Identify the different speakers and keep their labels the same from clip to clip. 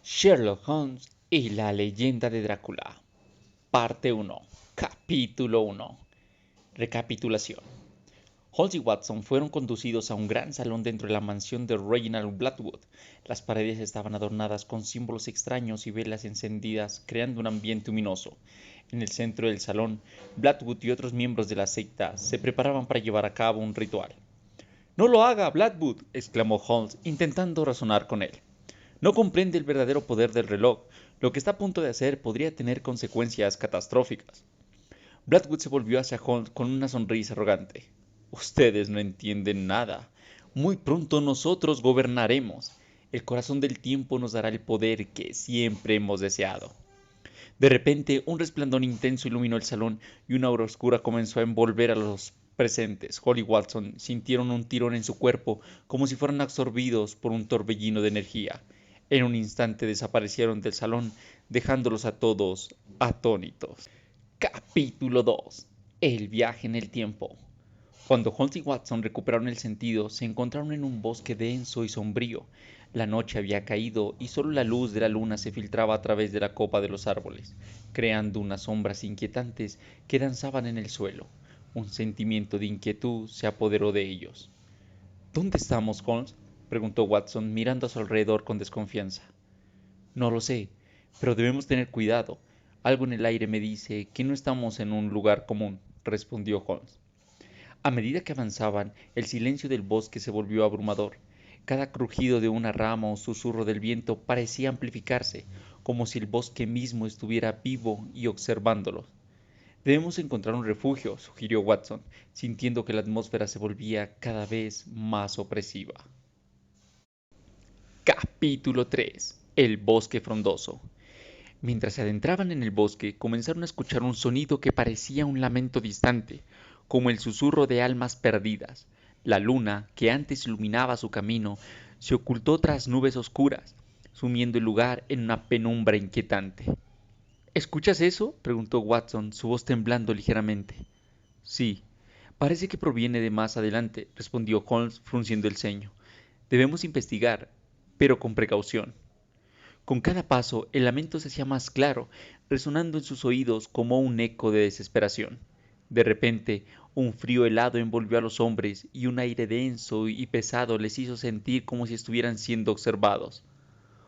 Speaker 1: Sherlock Holmes y la leyenda de Drácula. Parte 1. Capítulo 1. Recapitulación. Holmes y Watson fueron conducidos a un gran salón dentro de la mansión de Reginald Blackwood. Las paredes estaban adornadas con símbolos extraños y velas encendidas, creando un ambiente luminoso. En el centro del salón, Blackwood y otros miembros de la secta se preparaban para llevar a cabo un ritual. «¡No lo haga, Blackwood!», exclamó Holmes, intentando razonar con él. «No comprende el verdadero poder del reloj. Lo que está a punto de hacer podría tener consecuencias catastróficas». Blackwood se volvió hacia Holmes con una sonrisa arrogante. «Ustedes no entienden nada. Muy pronto nosotros gobernaremos. El corazón del tiempo nos dará el poder que siempre hemos deseado». De repente, un resplandor intenso iluminó el salón y una aura oscura comenzó a envolver a los presentes. Holmes y Watson sintieron un tirón en su cuerpo, como si fueran absorbidos por un torbellino de energía. En un instante desaparecieron del salón, dejándolos a todos atónitos. Capítulo 2. El viaje en el tiempo. Cuando Holmes y Watson recuperaron el sentido, se encontraron en un bosque denso y sombrío. La noche había caído y solo la luz de la luna se filtraba a través de la copa de los árboles, creando unas sombras inquietantes que danzaban en el suelo. Un sentimiento de inquietud se apoderó de ellos. «¿Dónde estamos, Holmes?», preguntó Watson, mirando a su alrededor con desconfianza. «No lo sé, pero debemos tener cuidado. Algo en el aire me dice que no estamos en un lugar común», respondió Holmes. A medida que avanzaban, el silencio del bosque se volvió abrumador. Cada crujido de una rama o susurro del viento parecía amplificarse, como si el bosque mismo estuviera vivo y observándolos. «Debemos encontrar un refugio», sugirió Watson, sintiendo que la atmósfera se volvía cada vez más opresiva. Capítulo 3. El bosque frondoso. Mientras se adentraban en el bosque, comenzaron a escuchar un sonido que parecía un lamento distante, como el susurro de almas perdidas. La luna, que antes iluminaba su camino, se ocultó tras nubes oscuras, sumiendo el lugar en una penumbra inquietante. «¿Escuchas eso?», preguntó Watson, su voz temblando ligeramente. «Sí, parece que proviene de más adelante», respondió Holmes, frunciendo el ceño. «Debemos investigar, pero con precaución». Con cada paso el lamento se hacía más claro, resonando en sus oídos como un eco de desesperación. De repente, un frío helado envolvió a los hombres y un aire denso y pesado les hizo sentir como si estuvieran siendo observados.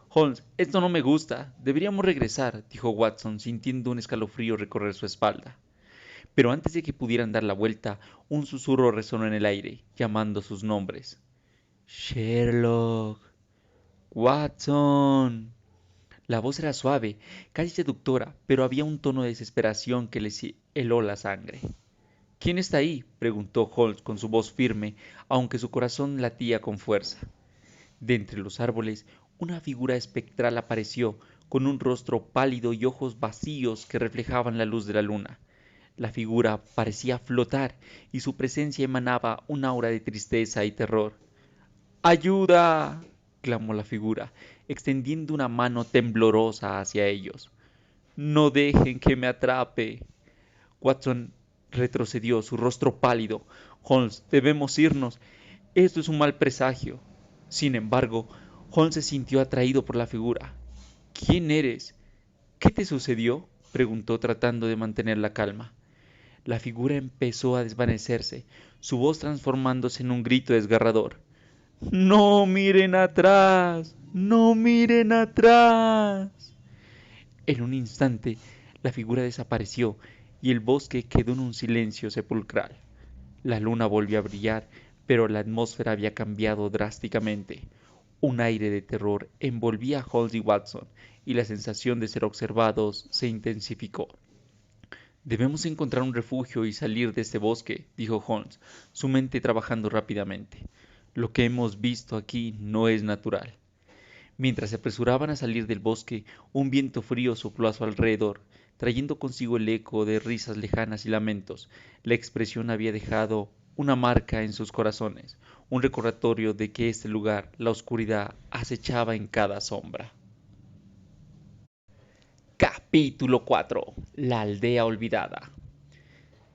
Speaker 1: «Holmes, esto no me gusta. Deberíamos regresar», dijo Watson, sintiendo un escalofrío recorrer su espalda. Pero antes de que pudieran dar la vuelta, un susurro resonó en el aire, llamando sus nombres. «Sherlock. Watson». La voz era suave, casi seductora, pero había un tono de desesperación que les heló la sangre. «¿Quién está ahí?», preguntó Holmes con su voz firme, aunque su corazón latía con fuerza. De entre los árboles, una figura espectral apareció, con un rostro pálido y ojos vacíos que reflejaban la luz de la luna. La figura parecía flotar y su presencia emanaba un aura de tristeza y terror. «¡Ayuda!», clamó la figura, extendiendo una mano temblorosa hacia ellos. «No dejen que me atrape». Watson retrocedió, su rostro pálido. «Holmes, debemos irnos. Esto es un mal presagio». Sin embargo, Holmes se sintió atraído por la figura. «¿Quién eres? ¿Qué te sucedió?», preguntó tratando de mantener la calma. La figura empezó a desvanecerse, su voz transformándose en un grito desgarrador. «¡No miren atrás! ¡No miren atrás!». En un instante, la figura desapareció y el bosque quedó en un silencio sepulcral. La luna volvió a brillar, pero la atmósfera había cambiado drásticamente. Un aire de terror envolvía a Holmes y Watson, y la sensación de ser observados se intensificó. «Debemos encontrar un refugio y salir de este bosque», dijo Holmes, su mente trabajando rápidamente. «Lo que hemos visto aquí no es natural». Mientras se apresuraban a salir del bosque, un viento frío sopló a su alrededor, trayendo consigo el eco de risas lejanas y lamentos. La expresión había dejado una marca en sus corazones, un recordatorio de que este lugar, la oscuridad, acechaba en cada sombra. Capítulo 4. La aldea olvidada.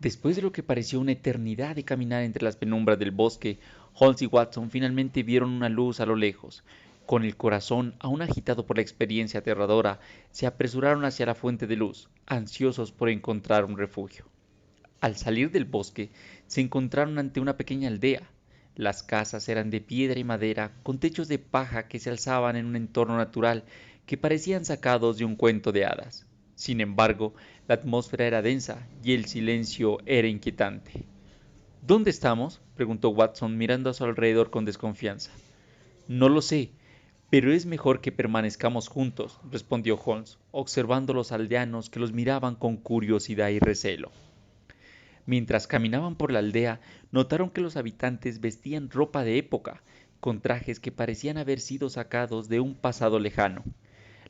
Speaker 1: Después de lo que pareció una eternidad de caminar entre las penumbras del bosque, Holmes y Watson finalmente vieron una luz a lo lejos. Con el corazón aún agitado por la experiencia aterradora, se apresuraron hacia la fuente de luz, ansiosos por encontrar un refugio. Al salir del bosque, se encontraron ante una pequeña aldea. Las casas eran de piedra y madera, con techos de paja que se alzaban en un entorno natural que parecían sacados de un cuento de hadas. Sin embargo, la atmósfera era densa y el silencio era inquietante. ¿Dónde estamos?, preguntó Watson mirando a su alrededor con desconfianza. No lo sé, pero es mejor que permanezcamos juntos, respondió Holmes, observando a los aldeanos que los miraban con curiosidad y recelo. Mientras caminaban por la aldea, notaron que los habitantes vestían ropa de época, con trajes que parecían haber sido sacados de un pasado lejano.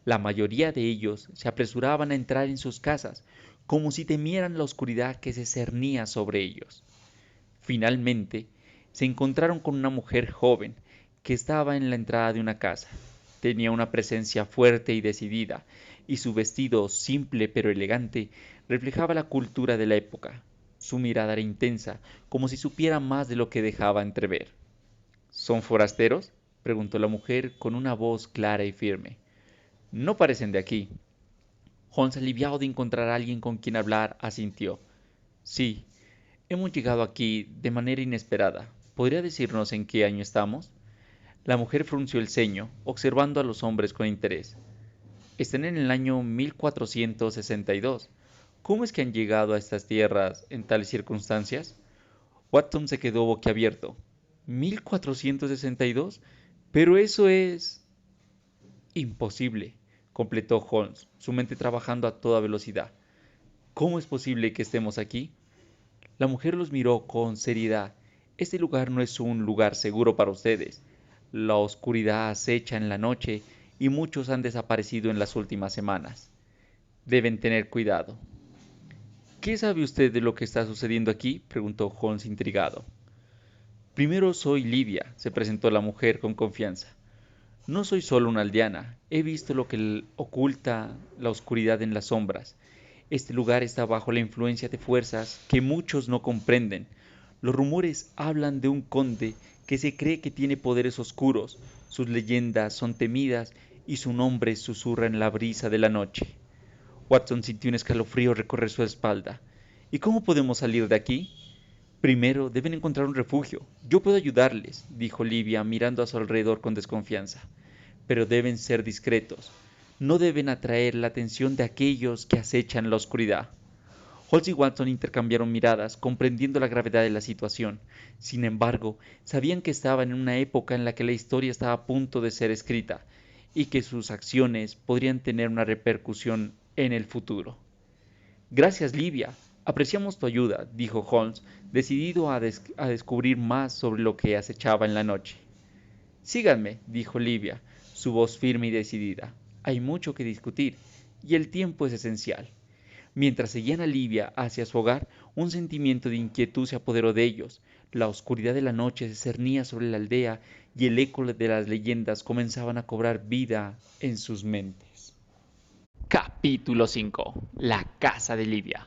Speaker 1: La mayoría de ellos se apresuraban a entrar en sus casas, como si temieran la oscuridad que se cernía sobre ellos. Finalmente, se encontraron con una mujer joven que estaba en la entrada de una casa. Tenía una presencia fuerte y decidida, y su vestido, simple pero elegante, reflejaba la cultura de la época. Su mirada era intensa, como si supiera más de lo que dejaba entrever. ¿Son forasteros?, preguntó la mujer con una voz clara y firme. No parecen de aquí. Holmes, aliviado de encontrar a alguien con quien hablar, asintió. Sí, hemos llegado aquí de manera inesperada. ¿Podría decirnos en qué año estamos? La mujer frunció el ceño, observando a los hombres con interés. Están en el año 1462. ¿Cómo es que han llegado a estas tierras en tales circunstancias? Watson se quedó boquiabierto. ¿1462? Pero eso es... Imposible, completó Holmes, su mente trabajando a toda velocidad. ¿Cómo es posible que estemos aquí? La mujer los miró con seriedad. Este lugar no es un lugar seguro para ustedes. La oscuridad acecha en la noche y muchos han desaparecido en las últimas semanas. Deben tener cuidado. ¿Qué sabe usted de lo que está sucediendo aquí?, preguntó Holmes intrigado. Primero soy Livia, se presentó la mujer con confianza. No soy solo una aldeana, he visto lo que oculta la oscuridad en las sombras. Este lugar está bajo la influencia de fuerzas que muchos no comprenden. Los rumores hablan de un conde que se cree que tiene poderes oscuros, sus leyendas son temidas y su nombre susurra en la brisa de la noche. Watson sintió un escalofrío recorrer su espalda. ¿Y cómo podemos salir de aquí? Primero deben encontrar un refugio. Yo puedo ayudarles, dijo Livia mirando a su alrededor con desconfianza. Pero deben ser discretos. No deben atraer la atención de aquellos que acechan la oscuridad. Holmes y Watson intercambiaron miradas, comprendiendo la gravedad de la situación. Sin embargo, sabían que estaban en una época en la que la historia estaba a punto de ser escrita y que sus acciones podrían tener una repercusión en el futuro. Gracias, Livia. Apreciamos tu ayuda, dijo Holmes, decidido a descubrir más sobre lo que acechaba en la noche. Síganme, dijo Livia, su voz firme y decidida. Hay mucho que discutir, y el tiempo es esencial. Mientras seguían a Livia hacia su hogar, un sentimiento de inquietud se apoderó de ellos. La oscuridad de la noche se cernía sobre la aldea y el eco de las leyendas comenzaban a cobrar vida en sus mentes. Capítulo 5. La casa de Livia.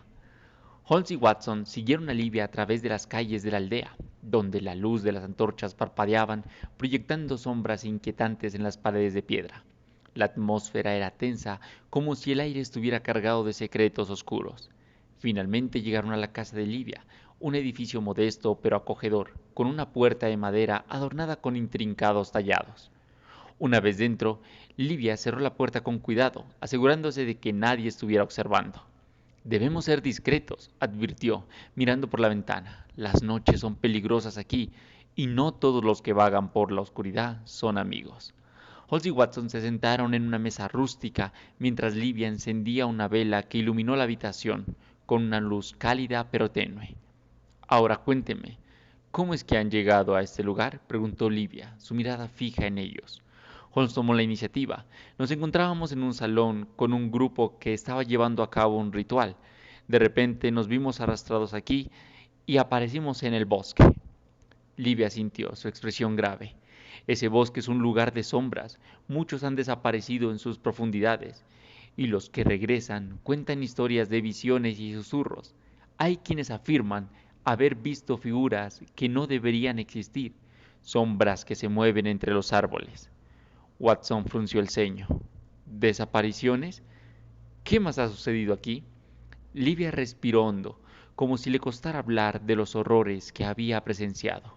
Speaker 1: Holmes y Watson siguieron a Livia a través de las calles de la aldea, donde la luz de las antorchas parpadeaban, proyectando sombras inquietantes en las paredes de piedra. La atmósfera era tensa, como si el aire estuviera cargado de secretos oscuros. Finalmente llegaron a la casa de Livia, un edificio modesto pero acogedor, con una puerta de madera adornada con intrincados tallados. Una vez dentro, Livia cerró la puerta con cuidado, asegurándose de que nadie estuviera observando. Debemos ser discretos, advirtió, mirando por la ventana. Las noches son peligrosas aquí, y no todos los que vagan por la oscuridad son amigos. Holmes y Watson se sentaron en una mesa rústica mientras Livia encendía una vela que iluminó la habitación con una luz cálida pero tenue. Ahora cuénteme, ¿cómo es que han llegado a este lugar?, preguntó Livia, su mirada fija en ellos. Holmes tomó la iniciativa. Nos encontrábamos en un salón con un grupo que estaba llevando a cabo un ritual. De repente nos vimos arrastrados aquí y aparecimos en el bosque. Livia sintió, su expresión grave. Ese bosque es un lugar de sombras. Muchos han desaparecido en sus profundidades. Y los que regresan cuentan historias de visiones y susurros. Hay quienes afirman haber visto figuras que no deberían existir, sombras que se mueven entre los árboles. Watson frunció el ceño. ¿Desapariciones? ¿Qué más ha sucedido aquí? Livia respiró hondo, como si le costara hablar de los horrores que había presenciado.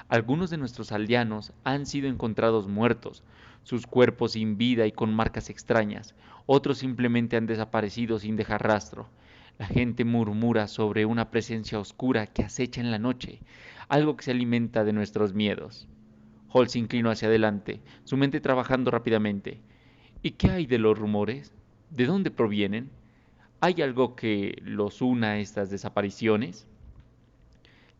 Speaker 1: Algunos de nuestros aldeanos han sido encontrados muertos, sus cuerpos sin vida y con marcas extrañas. Otros simplemente han desaparecido sin dejar rastro. La gente murmura sobre una presencia oscura que acecha en la noche, algo que se alimenta de nuestros miedos. Hall se inclinó hacia adelante, su mente trabajando rápidamente. ¿Y qué hay de los rumores? ¿De dónde provienen? ¿Hay algo que los una a estas desapariciones?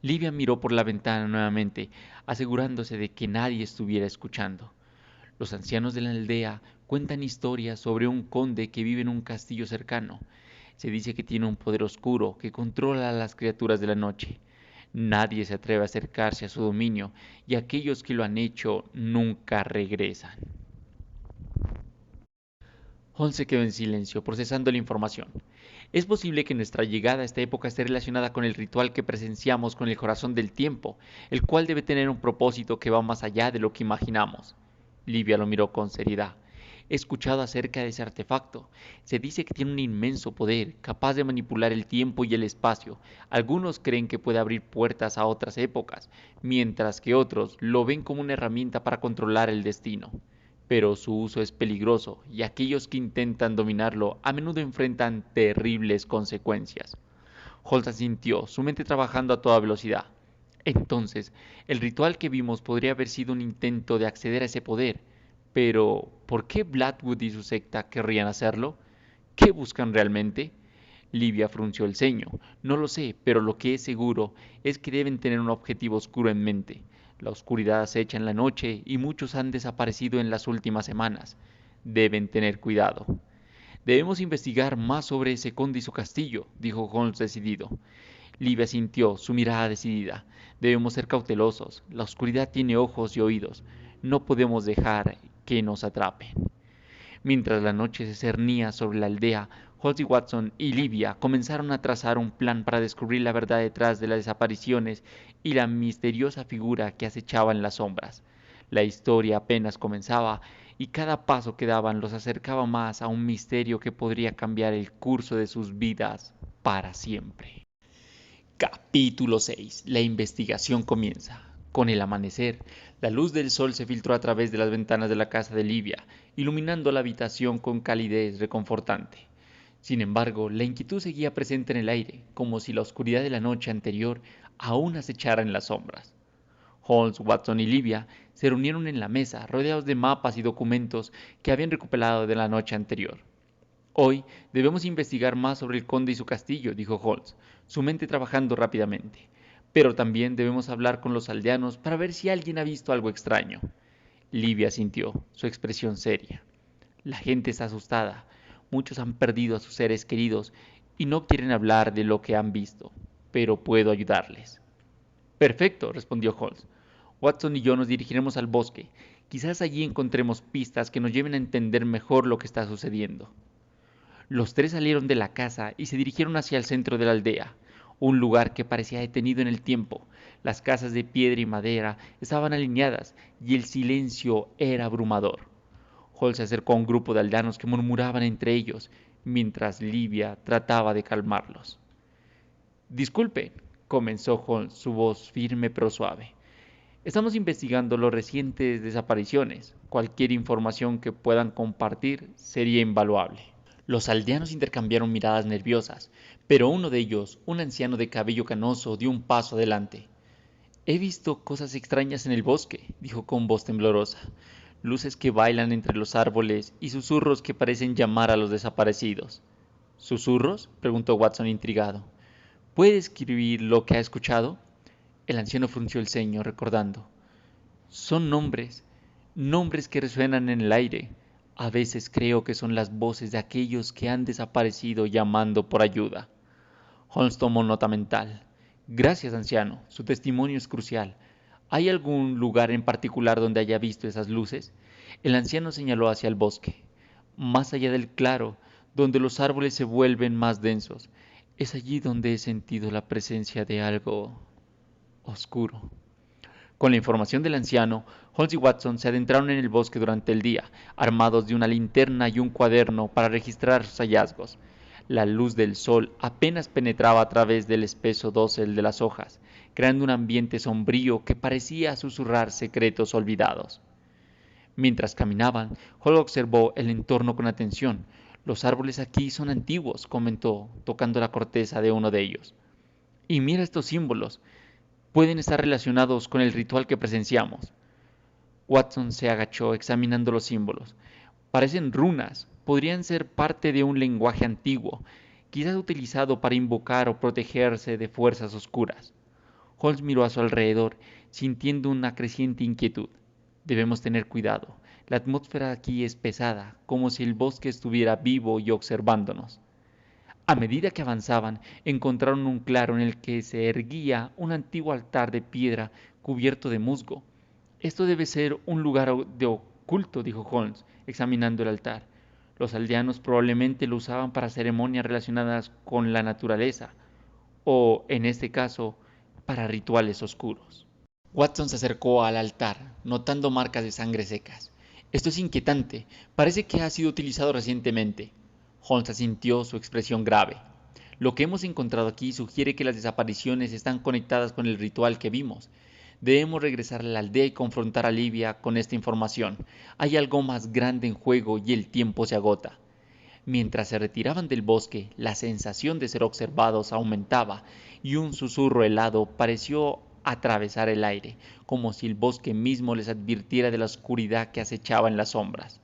Speaker 1: Livia miró por la ventana nuevamente, asegurándose de que nadie estuviera escuchando. Los ancianos de la aldea cuentan historias sobre un conde que vive en un castillo cercano. Se dice que tiene un poder oscuro que controla a las criaturas de la noche. Nadie se atreve a acercarse a su dominio y aquellos que lo han hecho nunca regresan. Holmes se quedó en silencio, procesando la información. Es posible que nuestra llegada a esta época esté relacionada con el ritual que presenciamos con el corazón del tiempo, el cual debe tener un propósito que va más allá de lo que imaginamos. Livia lo miró con seriedad. He escuchado acerca de ese artefacto. Se dice que tiene un inmenso poder, capaz de manipular el tiempo y el espacio. Algunos creen que puede abrir puertas a otras épocas, mientras que otros lo ven como una herramienta para controlar el destino. Pero su uso es peligroso y aquellos que intentan dominarlo a menudo enfrentan terribles consecuencias. Holt asintió, su mente trabajando a toda velocidad. Entonces, el ritual que vimos podría haber sido un intento de acceder a ese poder. Pero, ¿por qué Blackwood y su secta querrían hacerlo? ¿Qué buscan realmente? Livia frunció el ceño. No lo sé, pero lo que es seguro es que deben tener un objetivo oscuro en mente. La oscuridad acecha en la noche y muchos han desaparecido en las últimas semanas. Deben tener cuidado. Debemos investigar más sobre ese conde y su castillo, dijo Holmes decidido. Livia sintió, su mirada decidida. Debemos ser cautelosos. La oscuridad tiene ojos y oídos. No podemos dejar que nos atrapen. Mientras la noche se cernía sobre la aldea, Holmes, Watson y Livia comenzaron a trazar un plan para descubrir la verdad detrás de las desapariciones y la misteriosa figura que acechaba en las sombras. La historia apenas comenzaba y cada paso que daban los acercaba más a un misterio que podría cambiar el curso de sus vidas para siempre. Capítulo 6. La investigación comienza. Con el amanecer, la luz del sol se filtró a través de las ventanas de la casa de Livia, iluminando la habitación con calidez reconfortante. Sin embargo, la inquietud seguía presente en el aire, como si la oscuridad de la noche anterior aún acechara en las sombras. Holmes, Watson y Livia se reunieron en la mesa, rodeados de mapas y documentos que habían recuperado de la noche anterior. Hoy debemos investigar más sobre el conde y su castillo, dijo Holmes, su mente trabajando rápidamente. Pero también debemos hablar con los aldeanos para ver si alguien ha visto algo extraño. Livia sintió, su expresión seria. La gente está asustada. Muchos han perdido a sus seres queridos y no quieren hablar de lo que han visto. Pero puedo ayudarles. Perfecto, respondió Holmes. Watson y yo nos dirigiremos al bosque. Quizás allí encontremos pistas que nos lleven a entender mejor lo que está sucediendo. Los tres salieron de la casa y se dirigieron hacia el centro de la aldea, un lugar que parecía detenido en el tiempo. Las casas de piedra y madera estaban alineadas y el silencio era abrumador. Hall se acercó a un grupo de aldeanos que murmuraban entre ellos, mientras Livia trataba de calmarlos. Disculpen, comenzó Hall, su voz firme pero suave. Estamos investigando las recientes desapariciones. Cualquier información que puedan compartir sería invaluable. Los aldeanos intercambiaron miradas nerviosas, pero uno de ellos, un anciano de cabello canoso, dio un paso adelante. He visto cosas extrañas en el bosque, dijo con voz temblorosa. Luces que bailan entre los árboles y susurros que parecen llamar a los desaparecidos. ¿Susurros? Preguntó Watson intrigado. ¿Puede escribir lo que ha escuchado? El anciano frunció el ceño, recordando. Son nombres, nombres que resuenan en el aire. A veces creo que son las voces de aquellos que han desaparecido llamando por ayuda. Holmes tomó nota mental. Gracias, anciano. Su testimonio es crucial. ¿Hay algún lugar en particular donde haya visto esas luces? El anciano señaló hacia el bosque. Más allá del claro, donde los árboles se vuelven más densos. Es allí donde he sentido la presencia de algo oscuro. Con la información del anciano, Holmes y Watson se adentraron en el bosque durante el día, armados de una linterna y un cuaderno para registrar sus hallazgos. La luz del sol apenas penetraba a través del espeso dosel de las hojas, creando un ambiente sombrío que parecía susurrar secretos olvidados. Mientras caminaban, Hall observó el entorno con atención. Los árboles aquí son antiguos, comentó, tocando la corteza de uno de ellos. Y mira estos símbolos. Pueden estar relacionados con el ritual que presenciamos. Watson se agachó examinando los símbolos. Parecen runas, podrían ser parte de un lenguaje antiguo, quizás utilizado para invocar o protegerse de fuerzas oscuras. Holmes miró a su alrededor, sintiendo una creciente inquietud. Debemos tener cuidado. La atmósfera aquí es pesada, como si el bosque estuviera vivo y observándonos. A medida que avanzaban, encontraron un claro en el que se erguía un antiguo altar de piedra cubierto de musgo. Esto debe ser un lugar de oculto, dijo Holmes, examinando el altar. Los aldeanos probablemente lo usaban para ceremonias relacionadas con la naturaleza, o, en este caso, para rituales oscuros. Watson se acercó al altar, notando marcas de sangre secas. Esto es inquietante. Parece que ha sido utilizado recientemente. Holmes asintió, su expresión grave. Lo que hemos encontrado aquí sugiere que las desapariciones están conectadas con el ritual que vimos. Debemos regresar a la aldea y confrontar a Livia con esta información. Hay algo más grande en juego y el tiempo se agota. Mientras se retiraban del bosque, la sensación de ser observados aumentaba y un susurro helado pareció atravesar el aire, como si el bosque mismo les advirtiera de la oscuridad que acechaba en las sombras.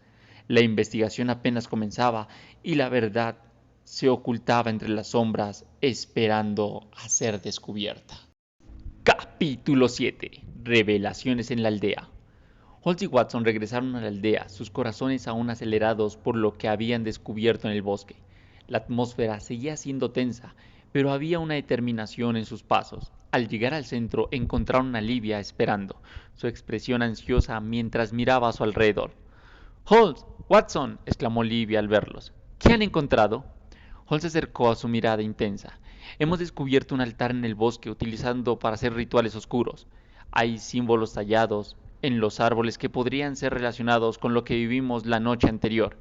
Speaker 1: La investigación apenas comenzaba y la verdad se ocultaba entre las sombras, esperando a ser descubierta. Capítulo 7. Revelaciones en la aldea. Holmes y Watson regresaron a la aldea, sus corazones aún acelerados por lo que habían descubierto en el bosque. La atmósfera seguía siendo tensa, pero había una determinación en sus pasos. Al llegar al centro, encontraron a Livia esperando, su expresión ansiosa mientras miraba a su alrededor. «Holmes, Watson», exclamó Livia al verlos. «¿Qué han encontrado?». Holmes se acercó a su mirada intensa. «Hemos descubierto un altar en el bosque utilizado para hacer rituales oscuros. Hay símbolos tallados en los árboles que podrían ser relacionados con lo que vivimos la noche anterior.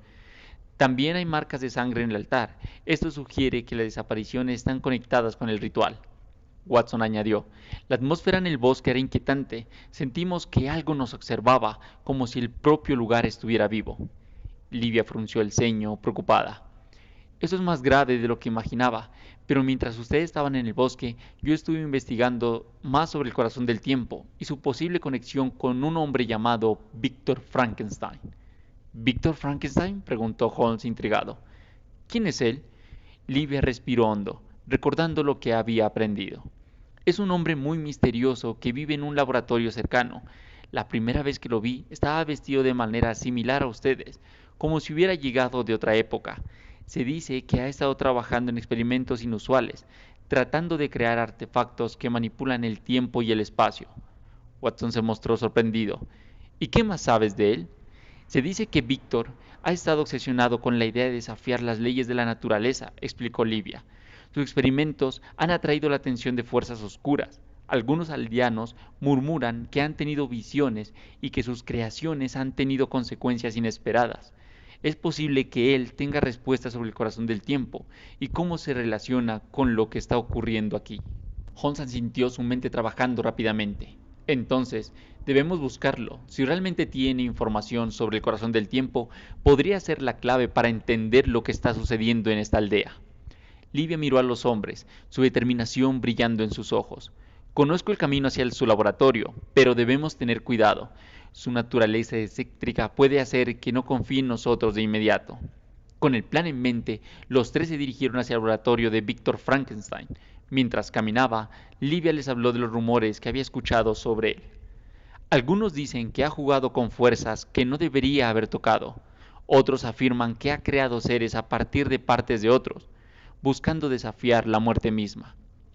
Speaker 1: También hay marcas de sangre en el altar. Esto sugiere que las desapariciones están conectadas con el ritual». Watson añadió. «La atmósfera en el bosque era inquietante. Sentimos que algo nos observaba, como si el propio lugar estuviera vivo». Livia frunció el ceño, preocupada. «Eso es más grave de lo que imaginaba, pero mientras ustedes estaban en el bosque, yo estuve investigando más sobre el corazón del tiempo y su posible conexión con un hombre llamado Víctor Frankenstein». «¿Víctor Frankenstein?», preguntó Holmes intrigado. «¿Quién es él?». Livia respiró hondo, recordando lo que había aprendido. «Es un hombre muy misterioso que vive en un laboratorio cercano. La primera vez que lo vi, estaba vestido de manera similar a ustedes, como si hubiera llegado de otra época. Se dice que ha estado trabajando en experimentos inusuales, tratando de crear artefactos que manipulan el tiempo y el espacio». Watson se mostró sorprendido. «¿Y qué más sabes de él?». «Se dice que Víctor ha estado obsesionado con la idea de desafiar las leyes de la naturaleza», explicó Livia. «Sus experimentos han atraído la atención de fuerzas oscuras. Algunos aldeanos murmuran que han tenido visiones y que sus creaciones han tenido consecuencias inesperadas. Es posible que él tenga respuestas sobre el corazón del tiempo y cómo se relaciona con lo que está ocurriendo aquí». Holmes sintió su mente trabajando rápidamente. «Entonces, debemos buscarlo. Si realmente tiene información sobre el corazón del tiempo, podría ser la clave para entender lo que está sucediendo en esta aldea». Livia miró a los hombres, su determinación brillando en sus ojos. «Conozco el camino hacia su laboratorio, pero debemos tener cuidado. Su naturaleza excéntrica puede hacer que no confíe en nosotros de inmediato». Con el plan en mente, los tres se dirigieron hacia el laboratorio de Víctor Frankenstein. Mientras caminaba, Livia les habló de los rumores que había escuchado sobre él. «Algunos dicen que ha jugado con fuerzas que no debería haber tocado. Otros afirman que ha creado seres a partir de partes de otros, buscando desafiar la muerte misma».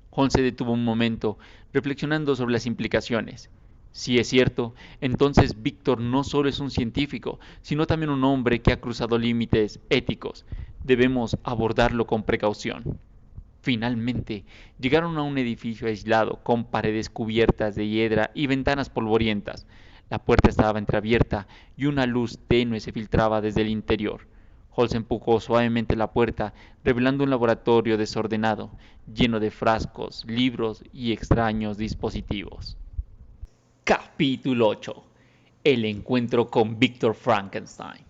Speaker 1: Holmes se detuvo un momento, reflexionando sobre las implicaciones. Si es cierto, entonces Víctor no solo es un científico, sino también un hombre que ha cruzado límites éticos. Debemos abordarlo con precaución. Finalmente, llegaron a un edificio aislado con paredes cubiertas de hiedra y ventanas polvorientas. La puerta estaba entreabierta y una luz tenue se filtraba desde el interior. Holmes empujó suavemente la puerta, revelando un laboratorio desordenado, lleno de frascos, libros y extraños dispositivos. Capítulo 8. El encuentro con Víctor Frankenstein.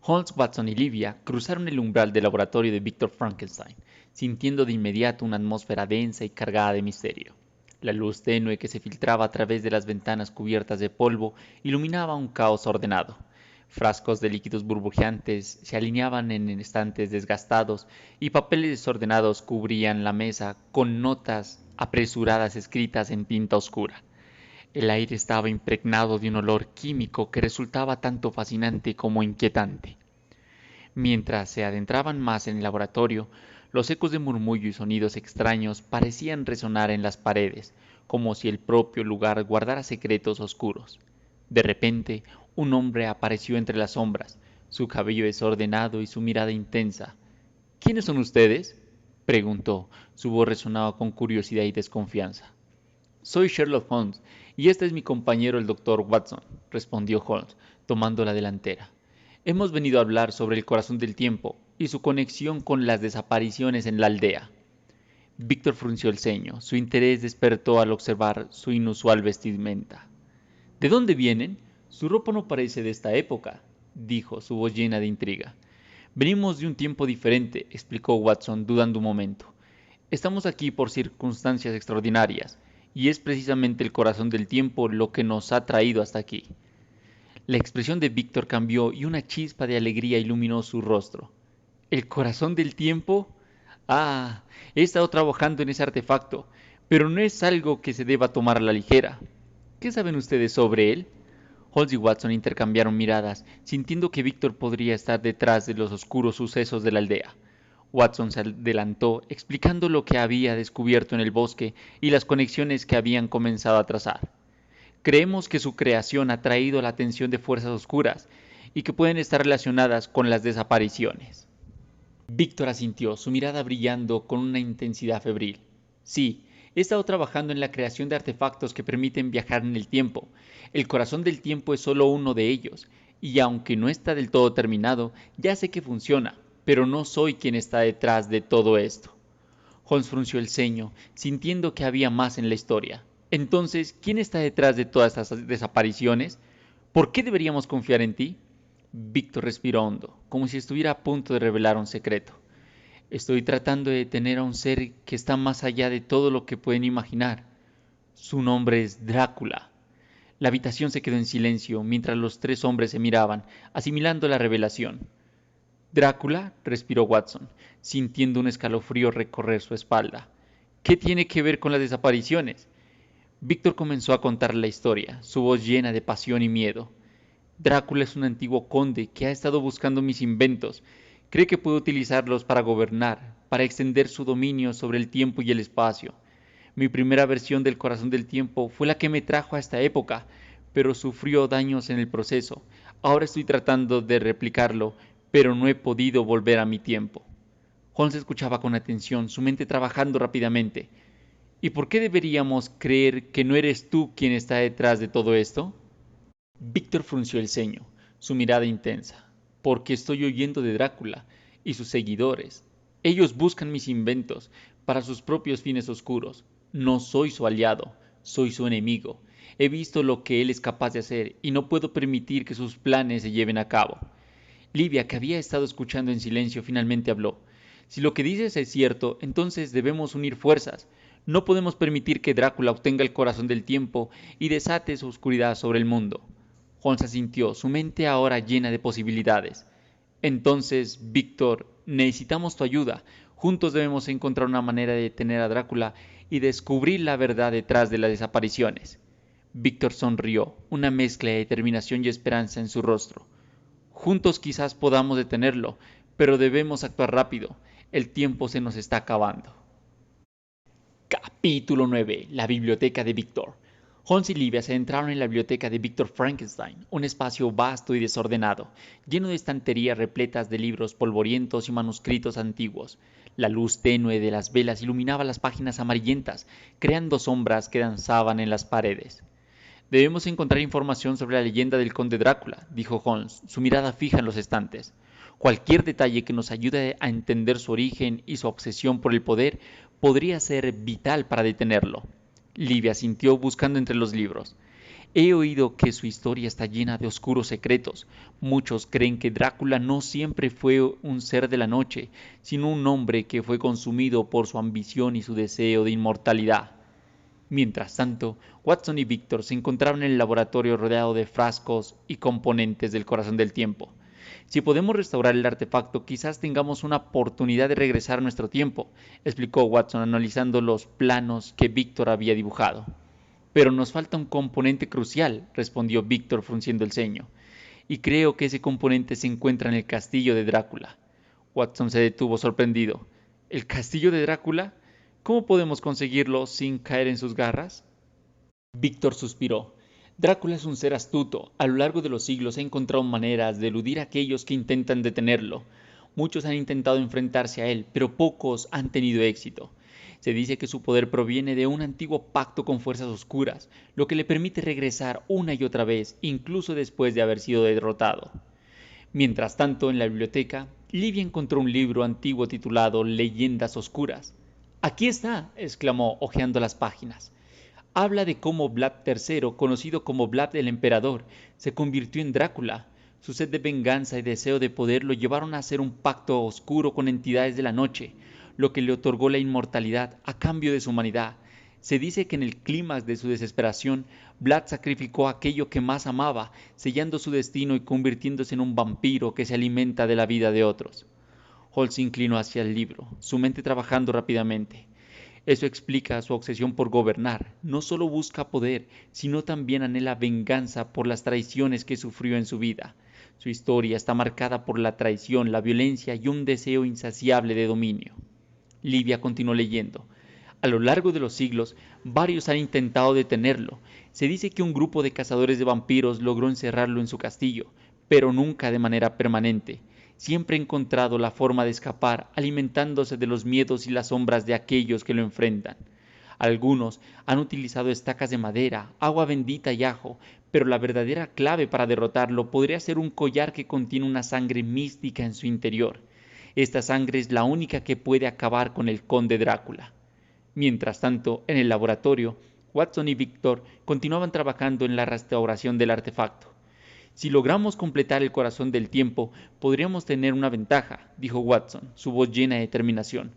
Speaker 1: Holmes, Watson y Livia cruzaron el umbral del laboratorio de Víctor Frankenstein, sintiendo de inmediato una atmósfera densa y cargada de misterio. La luz tenue que se filtraba a través de las ventanas cubiertas de polvo iluminaba un caos ordenado. Frascos de líquidos burbujeantes se alineaban en estantes desgastados y papeles desordenados cubrían la mesa con notas apresuradas escritas en tinta oscura. El aire estaba impregnado de un olor químico que resultaba tanto fascinante como inquietante. Mientras se adentraban más en el laboratorio, los ecos de murmullo y sonidos extraños parecían resonar en las paredes, como si el propio lugar guardara secretos oscuros. De repente, un hombre apareció entre las sombras, su cabello desordenado y su mirada intensa. ¿Quiénes son ustedes?, preguntó. Su voz resonaba con curiosidad y desconfianza. Soy Sherlock Holmes, y este es mi compañero el doctor Watson, respondió Holmes, tomando la delantera. Hemos venido a hablar sobre el corazón del tiempo y su conexión con las desapariciones en la aldea. Víctor frunció el ceño. Su interés despertó al observar su inusual vestimenta. ¿De dónde vienen? Su ropa no parece de esta época, dijo, su voz llena de intriga. Venimos de un tiempo diferente, explicó Watson, dudando un momento. Estamos aquí por circunstancias extraordinarias, y es precisamente el corazón del tiempo lo que nos ha traído hasta aquí. La expresión de Víctor cambió y una chispa de alegría iluminó su rostro. ¿El corazón del tiempo? Ah, he estado trabajando en ese artefacto, pero no es algo que se deba tomar a la ligera. ¿Qué saben ustedes sobre él? Holmes y Watson intercambiaron miradas, sintiendo que Víctor podría estar detrás de los oscuros sucesos de la aldea. Watson se adelantó, explicando lo que había descubierto en el bosque y las conexiones que habían comenzado a trazar. Creemos que su creación ha traído la atención de fuerzas oscuras y que pueden estar relacionadas con las desapariciones. Víctor asintió, su mirada brillando con una intensidad febril. Sí, he estado trabajando en la creación de artefactos que permiten viajar en el tiempo. El corazón del tiempo es solo uno de ellos, y aunque no está del todo terminado, ya sé que funciona, pero no soy quien está detrás de todo esto. Holmes frunció el ceño, sintiendo que había más en la historia. Entonces, ¿quién está detrás de todas estas desapariciones? ¿Por qué deberíamos confiar en ti? Víctor respiró hondo, como si estuviera a punto de revelar un secreto. Estoy tratando de detener a un ser que está más allá de todo lo que pueden imaginar. Su nombre es Drácula. La habitación se quedó en silencio mientras los tres hombres se miraban, asimilando la revelación. Drácula, respiró Watson, sintiendo un escalofrío recorrer su espalda. ¿Qué tiene que ver con las desapariciones? Víctor comenzó a contar la historia, su voz llena de pasión y miedo. Drácula es un antiguo conde que ha estado buscando mis inventos. Cree que puede utilizarlos para gobernar, para extender su dominio sobre el tiempo y el espacio. Mi primera versión del corazón del tiempo fue la que me trajo a esta época, pero sufrió daños en el proceso. Ahora estoy tratando de replicarlo, pero no he podido volver a mi tiempo. Holmes escuchaba con atención, su mente trabajando rápidamente. ¿Y por qué deberíamos creer que no eres tú quien está detrás de todo esto? Víctor frunció el ceño, su mirada intensa. Porque estoy oyendo de Drácula y sus seguidores. Ellos buscan mis inventos para sus propios fines oscuros. No soy su aliado, soy su enemigo. He visto lo que él es capaz de hacer y no puedo permitir que sus planes se lleven a cabo. Livia, que había estado escuchando en silencio, finalmente habló. Si lo que dices es cierto, entonces debemos unir fuerzas. No podemos permitir que Drácula obtenga el corazón del tiempo y desate su oscuridad sobre el mundo. Holmes asintió, su mente ahora llena de posibilidades. Entonces, Víctor, necesitamos tu ayuda. Juntos debemos encontrar una manera de detener a Drácula y descubrir la verdad detrás de las desapariciones. Víctor sonrió, una mezcla de determinación y esperanza en su rostro. Juntos quizás podamos detenerlo, pero debemos actuar rápido. El tiempo se nos está acabando. Capítulo 9. La biblioteca de Víctor. Holmes y Livia se entraron en la biblioteca de Víctor Frankenstein, un espacio vasto y desordenado, lleno de estanterías repletas de libros polvorientos y manuscritos antiguos. La luz tenue de las velas iluminaba las páginas amarillentas, creando sombras que danzaban en las paredes. Debemos encontrar información sobre la leyenda del conde Drácula, dijo Holmes, su mirada fija en los estantes. Cualquier detalle que nos ayude a entender su origen y su obsesión por el poder podría ser vital para detenerlo. Livia sintió buscando entre los libros. He oído que su historia está llena de oscuros secretos. Muchos creen que Drácula no siempre fue un ser de la noche, sino un hombre que fue consumido por su ambición y su deseo de inmortalidad. Mientras tanto, Watson y Víctor se encontraban en el laboratorio rodeado de frascos y componentes del corazón del tiempo. Si podemos restaurar el artefacto, quizás tengamos una oportunidad de regresar a nuestro tiempo, explicó Watson analizando los planos que Víctor había dibujado. Pero nos falta un componente crucial, respondió Víctor frunciendo el ceño, y creo que ese componente se encuentra en el castillo de Drácula. Watson se detuvo sorprendido. ¿El castillo de Drácula? ¿Cómo podemos conseguirlo sin caer en sus garras? Víctor suspiró. Drácula es un ser astuto. A lo largo de los siglos ha encontrado maneras de eludir a aquellos que intentan detenerlo. Muchos han intentado enfrentarse a él, pero pocos han tenido éxito. Se dice que su poder proviene de un antiguo pacto con fuerzas oscuras, lo que le permite regresar una y otra vez, incluso después de haber sido derrotado. Mientras tanto, en la biblioteca, Livia encontró un libro antiguo titulado Leyendas Oscuras. Aquí está, exclamó, hojeando las páginas. Habla de cómo Vlad III, conocido como Vlad el Emperador, se convirtió en Drácula. Su sed de venganza y deseo de poder lo llevaron a hacer un pacto oscuro con entidades de la noche, lo que le otorgó la inmortalidad a cambio de su humanidad. Se dice que en el clímax de su desesperación, Vlad sacrificó aquello que más amaba, sellando su destino y convirtiéndose en un vampiro que se alimenta de la vida de otros. Hall se inclinó hacia el libro, su mente trabajando rápidamente. Eso explica su obsesión por gobernar. No solo busca poder, sino también anhela venganza por las traiciones que sufrió en su vida. Su historia está marcada por la traición, la violencia y un deseo insaciable de dominio. Livia continuó leyendo. A lo largo de los siglos, varios han intentado detenerlo. Se dice que un grupo de cazadores de vampiros logró encerrarlo en su castillo, pero nunca de manera permanente. Siempre ha encontrado la forma de escapar, alimentándose de los miedos y las sombras de aquellos que lo enfrentan. Algunos han utilizado estacas de madera, agua bendita y ajo, pero la verdadera clave para derrotarlo podría ser un collar que contiene una sangre mística en su interior. Esta sangre es la única que puede acabar con el conde Drácula. Mientras tanto, en el laboratorio, Watson y Victor continuaban trabajando en la restauración del artefacto. Si logramos completar el corazón del tiempo, podríamos tener una ventaja, dijo Watson, su voz llena de determinación.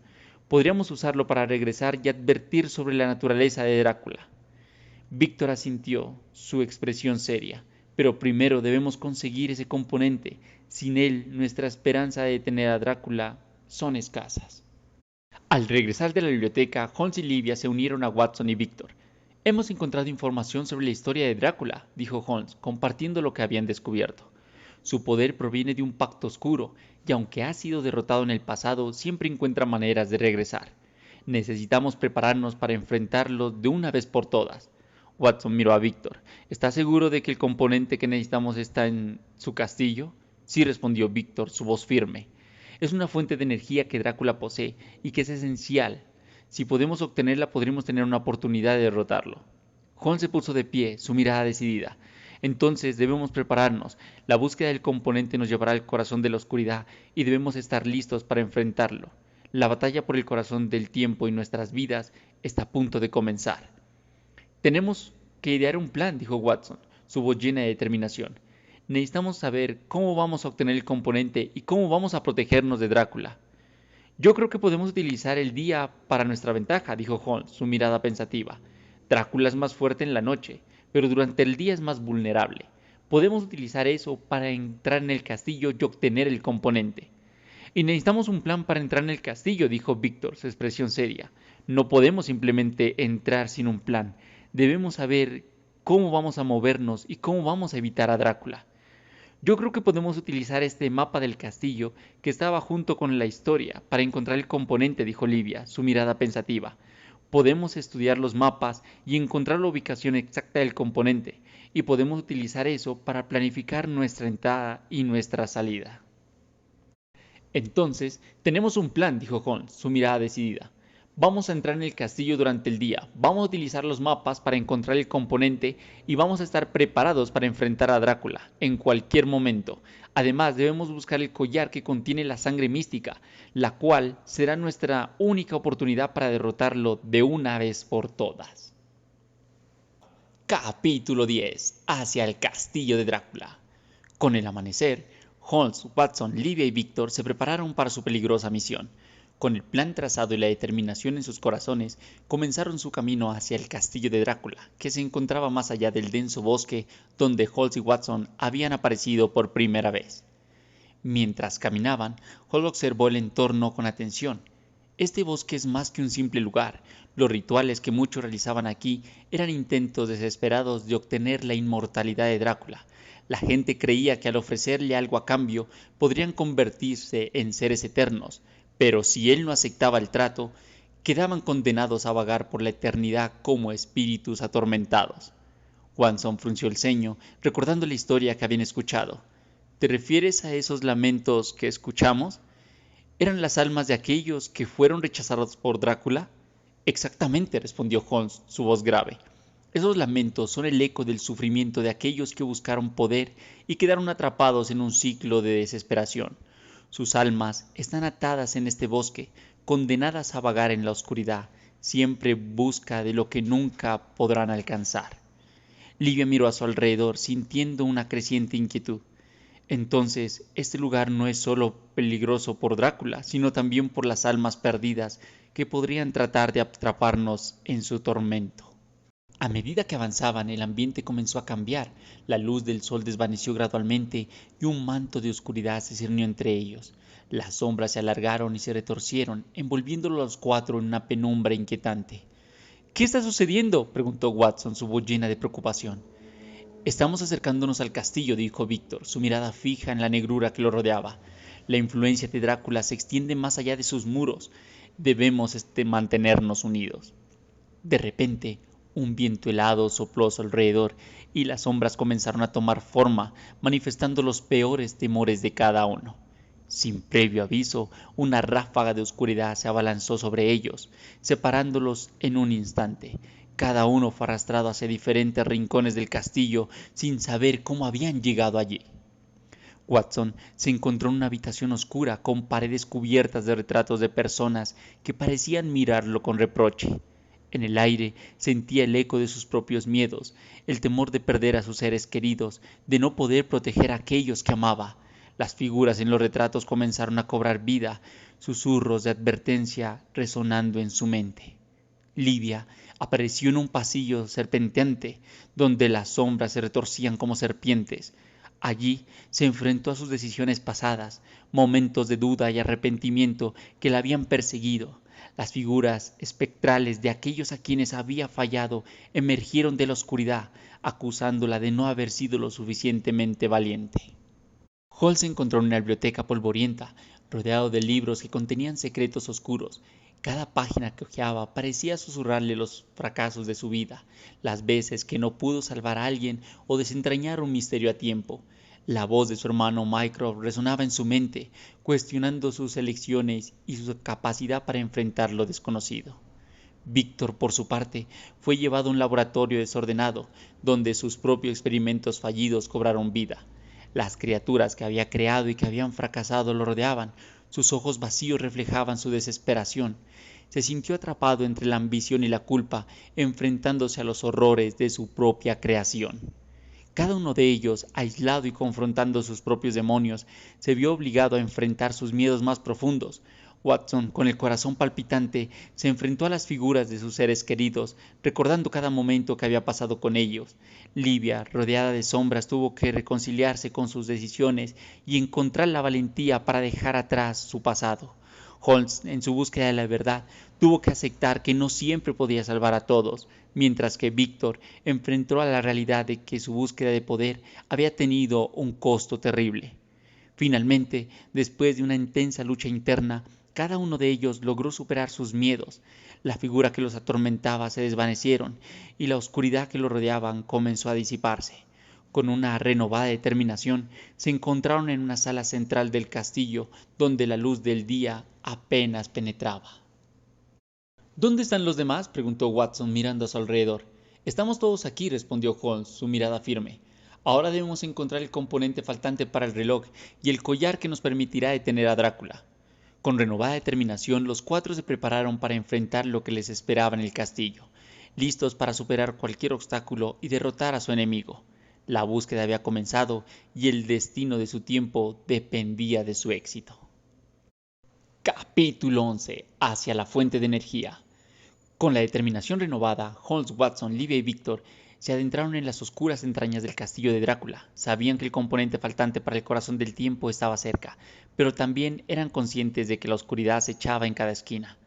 Speaker 1: Podríamos usarlo para regresar y advertir sobre la naturaleza de Drácula. Víctor asintió, su expresión seria. Pero primero debemos conseguir ese componente. Sin él, nuestra esperanza de detener a Drácula son escasas. Al regresar de la biblioteca, Holmes y Livia se unieron a Watson y Víctor. Hemos encontrado información sobre la historia de Drácula, dijo Holmes, compartiendo lo que habían descubierto. Su poder proviene de un pacto oscuro, y aunque ha sido derrotado en el pasado, siempre encuentra maneras de regresar. Necesitamos prepararnos para enfrentarlo de una vez por todas. Watson miró a Víctor. ¿Está seguro de que el componente que necesitamos está en su castillo? Sí, respondió Víctor, su voz firme. Es una fuente de energía que Drácula posee y que es esencial. Si podemos obtenerla, podremos tener una oportunidad de derrotarlo. Holmes se puso de pie, su mirada decidida. Entonces debemos prepararnos. La búsqueda del componente nos llevará al corazón de la oscuridad y debemos estar listos para enfrentarlo. La batalla por el corazón del tiempo y nuestras vidas está a punto de comenzar. Tenemos que idear un plan, dijo Watson, su voz llena de determinación. Necesitamos saber cómo vamos a obtener el componente y cómo vamos a protegernos de Drácula. Yo creo que podemos utilizar el día para nuestra ventaja, dijo Holmes, su mirada pensativa. Drácula es más fuerte en la noche, pero durante el día es más vulnerable. Podemos utilizar eso para entrar en el castillo y obtener el componente. Y necesitamos un plan para entrar en el castillo, dijo Víctor, su expresión seria. No podemos simplemente entrar sin un plan. Debemos saber cómo vamos a movernos y cómo vamos a evitar a Drácula. Yo creo que podemos utilizar este mapa del castillo que estaba junto con la historia para encontrar el componente, dijo Livia, su mirada pensativa. Podemos estudiar los mapas y encontrar la ubicación exacta del componente, y podemos utilizar eso para planificar nuestra entrada y nuestra salida. Entonces, tenemos un plan, dijo Holmes, su mirada decidida. Vamos a entrar en el castillo durante el día, vamos a utilizar los mapas para encontrar el componente y vamos a estar preparados para enfrentar a Drácula en cualquier momento. Además, debemos buscar el collar que contiene la sangre mística, la cual será nuestra única oportunidad para derrotarlo de una vez por todas. Capítulo 10. Hacia el castillo de Drácula. Con el amanecer, Holmes, Watson, Livia y Víctor se prepararon para su peligrosa misión. Con el plan trazado y la determinación en sus corazones, comenzaron su camino hacia el castillo de Drácula, que se encontraba más allá del denso bosque donde Holmes y Watson habían aparecido por primera vez. Mientras caminaban, Holmes observó el entorno con atención. Este bosque es más que un simple lugar. Los rituales que muchos realizaban aquí eran intentos desesperados de obtener la inmortalidad de Drácula. La gente creía que al ofrecerle algo a cambio podrían convertirse en seres eternos, pero si él no aceptaba el trato, quedaban condenados a vagar por la eternidad como espíritus atormentados. Watson frunció el ceño, recordando la historia que habían escuchado. ¿Te refieres a esos lamentos que escuchamos? ¿Eran las almas de aquellos que fueron rechazados por Drácula? Exactamente, respondió Holmes, su voz grave. Esos lamentos son el eco del sufrimiento de aquellos que buscaron poder y quedaron atrapados en un ciclo de desesperación. Sus almas están atadas en este bosque, condenadas a vagar en la oscuridad, siempre en busca de lo que nunca podrán alcanzar. Livia miró a su alrededor, sintiendo una creciente inquietud. Entonces, este lugar no es solo peligroso por Drácula, sino también por las almas perdidas que podrían tratar de atraparnos en su tormento. A medida que avanzaban, el ambiente comenzó a cambiar, la luz del sol desvaneció gradualmente y un manto de oscuridad se cernió entre ellos. Las sombras se alargaron y se retorcieron, envolviéndolos a los cuatro en una penumbra inquietante. ¿Qué está sucediendo?, preguntó Watson, su voz llena de preocupación. Estamos acercándonos al castillo, dijo Víctor, su mirada fija en la negrura que lo rodeaba. La influencia de Drácula se extiende más allá de sus muros. Debemos mantenernos unidos. De repente, un viento helado sopló a su alrededor y las sombras comenzaron a tomar forma, manifestando los peores temores de cada uno. Sin previo aviso, una ráfaga de oscuridad se abalanzó sobre ellos, separándolos en un instante. Cada uno fue arrastrado hacia diferentes rincones del castillo sin saber cómo habían llegado allí. Watson se encontró en una habitación oscura con paredes cubiertas de retratos de personas que parecían mirarlo con reproche. En el aire sentía el eco de sus propios miedos, el temor de perder a sus seres queridos, de no poder proteger a aquellos que amaba. Las figuras en los retratos comenzaron a cobrar vida, susurros de advertencia resonando en su mente. Livia apareció en un pasillo serpenteante, donde las sombras se retorcían como serpientes. Allí se enfrentó a sus decisiones pasadas, momentos de duda y arrepentimiento que la habían perseguido. Las figuras espectrales de aquellos a quienes había fallado emergieron de la oscuridad, acusándola de no haber sido lo suficientemente valiente. Hall se encontró en una biblioteca polvorienta, rodeado de libros que contenían secretos oscuros. Cada página que hojeaba parecía susurrarle los fracasos de su vida, las veces que no pudo salvar a alguien o desentrañar un misterio a tiempo. La voz de su hermano Mycroft resonaba en su mente, cuestionando sus elecciones y su capacidad para enfrentar lo desconocido. Víctor, por su parte, fue llevado a un laboratorio desordenado, donde sus propios experimentos fallidos cobraron vida. Las criaturas que había creado y que habían fracasado lo rodeaban, sus ojos vacíos reflejaban su desesperación. Se sintió atrapado entre la ambición y la culpa, enfrentándose a los horrores de su propia creación. Cada uno de ellos, aislado y confrontando sus propios demonios, se vio obligado a enfrentar sus miedos más profundos. Watson, con el corazón palpitante, se enfrentó a las figuras de sus seres queridos, recordando cada momento que había pasado con ellos. Livia, rodeada de sombras, tuvo que reconciliarse con sus decisiones y encontrar la valentía para dejar atrás su pasado. Holmes, en su búsqueda de la verdad, tuvo que aceptar que no siempre podía salvar a todos, mientras que Víctor enfrentó a la realidad de que su búsqueda de poder había tenido un costo terrible. Finalmente, después de una intensa lucha interna, cada uno de ellos logró superar sus miedos, la figura que los atormentaba se desvanecieron y la oscuridad que los rodeaba comenzó a disiparse. Con una renovada determinación, se encontraron en una sala central del castillo donde la luz del día apenas penetraba. ¿Dónde están los demás?, preguntó Watson mirando a su alrededor. Estamos todos aquí, respondió Holmes, su mirada firme. Ahora debemos encontrar el componente faltante para el reloj y el collar que nos permitirá detener a Drácula. Con renovada determinación, los cuatro se prepararon para enfrentar lo que les esperaba en el castillo, listos para superar cualquier obstáculo y derrotar a su enemigo. La búsqueda había comenzado y el destino de su tiempo dependía de su éxito. Capítulo 11. Hacia la fuente de energía. Con la determinación renovada, Holmes, Watson, Livia y Víctor se adentraron en las oscuras entrañas del castillo de Drácula. Sabían que el componente faltante para el corazón del tiempo estaba cerca, pero también eran conscientes de que la oscuridad acechaba en cada esquina.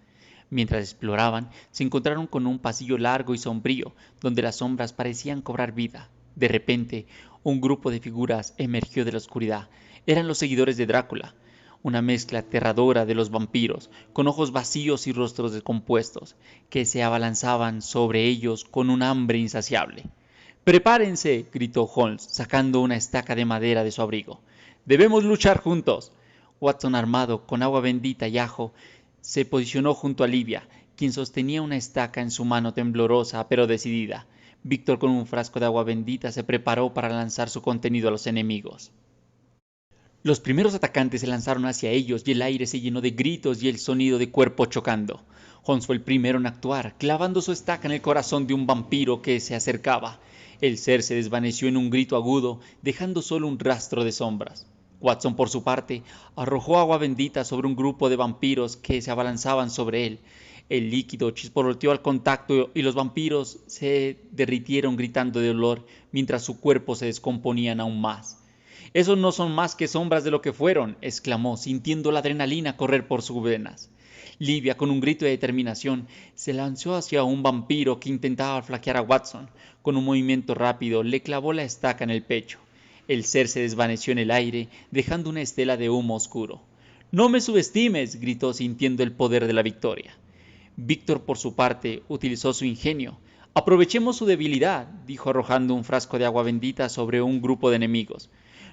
Speaker 1: Mientras exploraban, se encontraron con un pasillo largo y sombrío, donde las sombras parecían cobrar vida. De repente, un grupo de figuras emergió de la oscuridad. Eran los seguidores de Drácula, una mezcla aterradora de los vampiros, con ojos vacíos y rostros descompuestos, que se abalanzaban sobre ellos con un hambre insaciable. ¡Prepárense!, gritó Holmes, sacando una estaca de madera de su abrigo. ¡Debemos luchar juntos! Watson, armado con agua bendita y ajo, se posicionó junto a Livia, quien sostenía una estaca en su mano temblorosa pero decidida. Víctor, con un frasco de agua bendita, se preparó para lanzar su contenido a los enemigos. Los primeros atacantes se lanzaron hacia ellos y el aire se llenó de gritos y el sonido de cuerpos chocando. Holmes fue el primero en actuar, clavando su estaca en el corazón de un vampiro que se acercaba. El ser se desvaneció en un grito agudo, dejando solo un rastro de sombras. Watson, por su parte, arrojó agua bendita sobre un grupo de vampiros que se abalanzaban sobre él. El líquido chisporroteó al contacto y los vampiros se derritieron gritando de dolor mientras su cuerpo se descomponían aún más. «Esos no son más que sombras de lo que fueron», exclamó, sintiendo la adrenalina correr por sus venas. Livia, con un grito de determinación, se lanzó hacia un vampiro que intentaba flaquear a Watson. Con un movimiento rápido, le clavó la estaca en el pecho. El ser se desvaneció en el aire, dejando una estela de humo oscuro. «¡No me subestimes!», gritó, sintiendo el poder de la victoria. Víctor, por su parte, utilizó su ingenio. «Aprovechemos su debilidad», dijo, arrojando un frasco de agua bendita sobre un grupo de enemigos.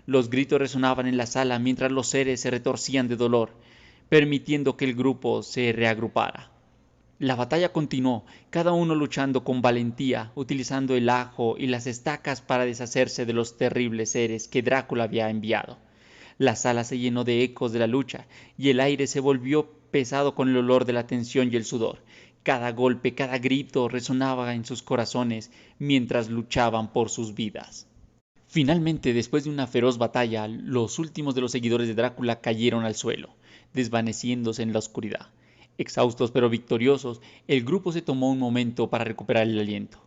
Speaker 1: Los gritos resonaban en la sala mientras los seres se retorcían de dolor, permitiendo que el grupo se reagrupara. La batalla continuó, cada uno luchando con valentía, utilizando el ajo y las estacas para deshacerse de los terribles seres que Drácula había enviado. La sala se llenó de ecos de la lucha y el aire se volvió pesado con el olor de la tensión y el sudor. Cada golpe, cada grito resonaba en sus corazones mientras luchaban por sus vidas. Finalmente, después de una feroz batalla, los últimos de los seguidores de Drácula cayeron al suelo, desvaneciéndose en la oscuridad. Exhaustos pero victoriosos, el grupo se tomó un momento para recuperar el aliento.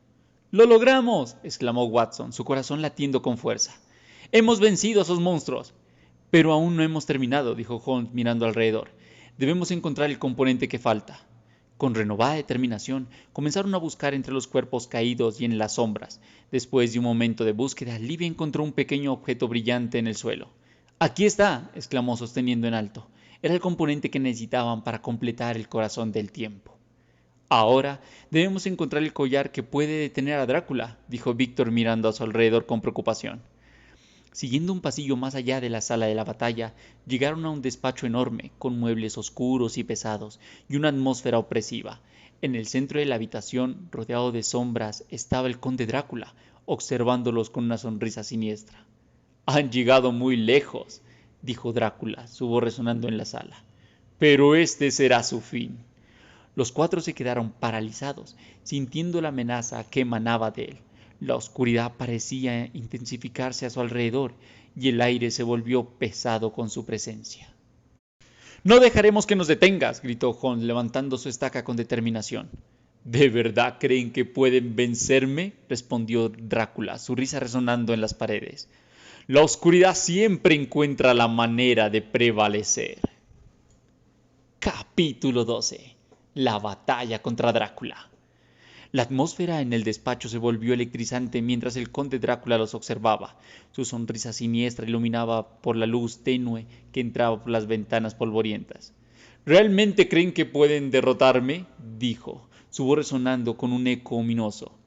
Speaker 1: «¡Lo logramos!», exclamó Watson, su corazón latiendo con fuerza. «¡Hemos vencido a esos monstruos!». «Pero aún no hemos terminado», dijo Holmes mirando alrededor. «Debemos encontrar el componente que falta». Con renovada determinación, comenzaron a buscar entre los cuerpos caídos y en las sombras. Después de un momento de búsqueda, Livia encontró un pequeño objeto brillante en el suelo. «¡Aquí está!», exclamó sosteniendo en alto. Era el componente que necesitaban para completar el corazón del tiempo. «Ahora debemos encontrar el collar que puede detener a Drácula», dijo Víctor mirando a su alrededor con preocupación. Siguiendo un pasillo más allá de la sala de la batalla, llegaron a un despacho enorme, con muebles oscuros y pesados, y una atmósfera opresiva. En el centro de la habitación, rodeado de sombras, estaba el conde Drácula, observándolos con una sonrisa siniestra. «Han llegado muy lejos», dijo Drácula, su voz resonando en la sala. «Pero este será su fin». Los cuatro se quedaron paralizados, sintiendo la amenaza que emanaba de él. La oscuridad parecía intensificarse a su alrededor y el aire se volvió pesado con su presencia. «No dejaremos que nos detengas», gritó Holmes, levantando su estaca con determinación. «¿De verdad creen que pueden vencerme?», respondió Drácula, su risa resonando en las paredes. «La oscuridad siempre encuentra la manera de prevalecer». Capítulo 12. La batalla contra Drácula. La atmósfera en el despacho se volvió electrizante mientras el conde Drácula los observaba. Su sonrisa siniestra iluminaba por la luz tenue que entraba por las ventanas polvorientas. ¿Realmente creen que pueden derrotarme? Dijo, su voz resonando con un eco ominoso.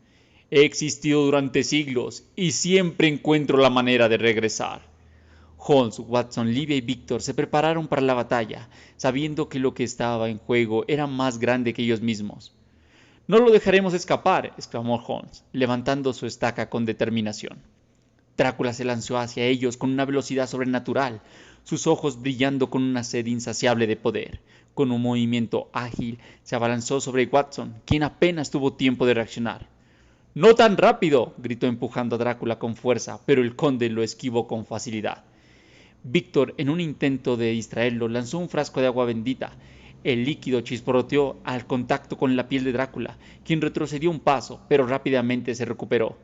Speaker 1: He existido durante siglos y siempre encuentro la manera de regresar. Holmes, Watson, Livia y Víctor se prepararon para la batalla, sabiendo que lo que estaba en juego era más grande que ellos mismos. No lo dejaremos escapar, exclamó Holmes, levantando su estaca con determinación. Drácula se lanzó hacia ellos con una velocidad sobrenatural, sus ojos brillando con una sed insaciable de poder. Con un movimiento ágil se abalanzó sobre Watson, quien apenas tuvo tiempo de reaccionar. ¡No tan rápido! Gritó empujando a Drácula con fuerza, pero el conde lo esquivó con facilidad. Víctor, en un intento de distraerlo, lanzó un frasco de agua bendita. El líquido chisporroteó al contacto con la piel de Drácula, quien retrocedió un paso, pero rápidamente se recuperó.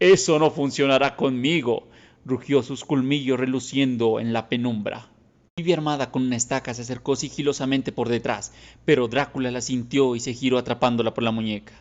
Speaker 1: Eso no funcionará conmigo, rugió, sus colmillos reluciendo en la penumbra. Livia, armada con una estaca, se acercó sigilosamente por detrás, pero Drácula la sintió y se giró atrapándola por la muñeca.